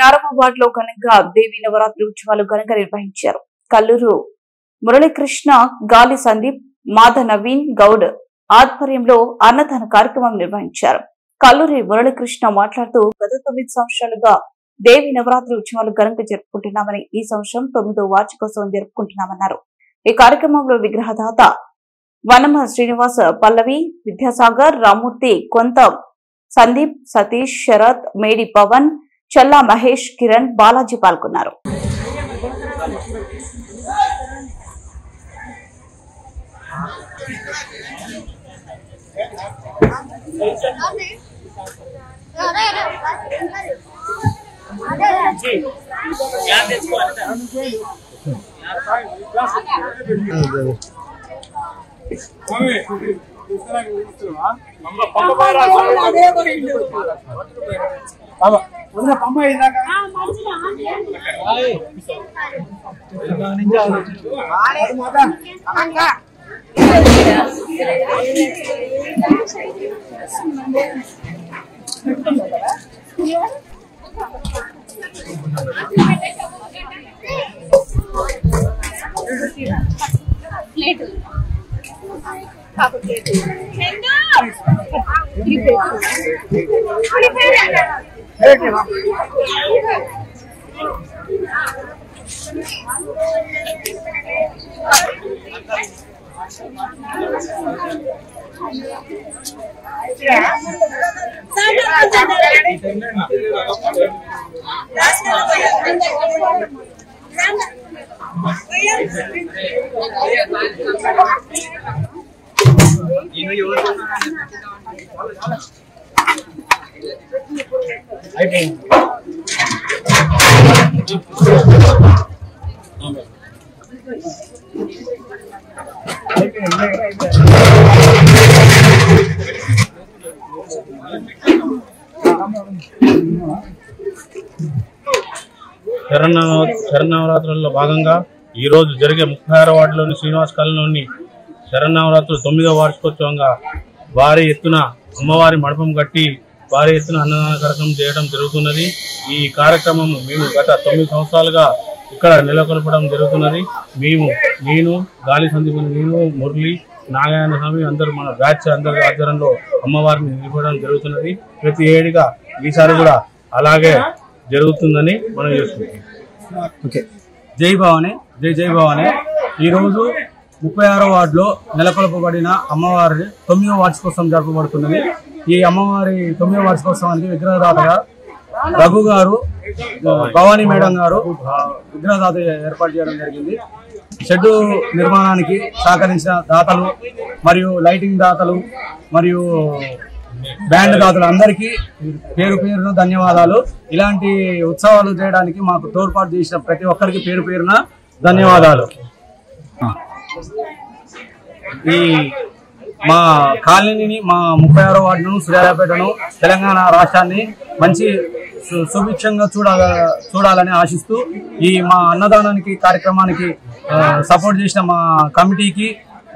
36వ వార్డులో ఘనంగా దేవి నవరాత్రి ఉత్సవాలు ఘనంగా నిర్వహించారు. కల్లూరు మురళీకృష్ణ, గాలి సందీప్, మాధ నవీన్ గౌడ్ ఆధ్వర్యంలో అన్నదాన కార్యక్రమం నిర్వహించారు. కల్లూరి మురళీకృష్ణ మాట్లాడుతూ గత 9 సంవత్సరాలుగా దేవి నవరాత్రి ఉత్సవాలు ఘనంగా జరుపుకుంటున్నామని, ఈ సంవత్సరం 9వ వార్షికోత్సవం జరుపుకుంటున్నామన్నారు. ఈ కార్యక్రమంలో విగ్రహదాత వనమ శ్రీనివాస్, పల్లవి, విద్యాసాగర్, రామూర్తి, కొంత సందీప్, సతీష్, శరత్, మేడి పవన్, చల్లా మహేష్, కిరణ్, బాలాజీ పాల్గొన్నారు. శరన్నవరాత్రుల్లో భాగంగా ఈ రోజు జరిగే 36వ వార్డులోని శ్రీనివాస్ కాలనీలోని శరన్నవరాత్రులు 9వ వార్షికోత్సవంగా భారీ ఎత్తున అమ్మవారి మండపం కట్టి భారీ ఎత్తున అన్నదాన కార్యక్రమం చేయడం జరుగుతున్నది. ఈ కార్యక్రమం మేము గత 9 సంవత్సరాలుగా ఇక్కడ నెలకొల్పడం జరుగుతున్నది. నేను గాలి సందీప్, నేను మురళి, నాగాయన స్వామి అందరూ మన బ్యాచ్ అందరి ఆధ్వర్యంలో అమ్మవారిని నిలబడడం జరుగుతున్నది. ప్రతి ఏడుగా ఈసారి కూడా అలాగే జరుగుతుందని మనం చేసుకుంటాం. జై భవాని, జై భవాని. ఈరోజు 36వ వార్డులో నెలకొల్పబడిన అమ్మవారి 9వ వార్షికోత్సవం జరపబడుతున్నది. ఈ అమ్మవారి 9వ వార్షికోత్సవానికి విగ్రహదాతగా రఘు గారు, భవానీ మేడం గారు విగ్రహదాత ఏర్పాటు చేయడం జరిగింది. షెడ్డు నిర్మాణానికి సహకరించిన దాతలు మరియు లైటింగ్ దాతలు మరియు బ్యాండ్ దాతలు అందరికీ పేరు పేరున ధన్యవాదాలు. ఇలాంటి ఉత్సవాలు చేయడానికి మాకు తోడ్పాటు చేసిన ప్రతి ఒక్కరికి పేరు పేరున ధన్యవాదాలు. ఈ మా కాలనీని, మా 36వ వార్డును, సూర్యాపేటను, తెలంగాణ రాష్ట్రాన్ని మంచి సుభిక్షంగా చూడాలని ఆశిస్తూ ఈ మా అన్నదానానికి కార్యక్రమానికి సపోర్ట్ చేసిన మా కమిటీకి,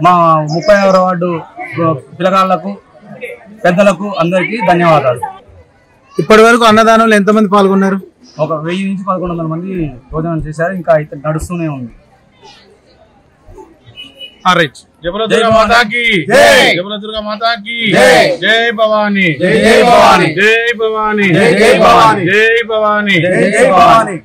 మా 36వ వార్డు పిల్లగాళ్లకు, పెద్దలకు అందరికీ ధన్యవాదాలు. ఇప్పటి వరకు అన్నదానంలో ఎంతమంది పాల్గొన్నారు? ఒక 1000 నుంచి 1100 మంది భోజనం చేశారు. ఇంకా అయితే నడుస్తూనే ఉంది. జై మాతాకి, జై దుర్గా మాతాకి, జై భవాని, జై భవాని, జై భవాని, జై భవాని, జై భవాని, జై భవాని.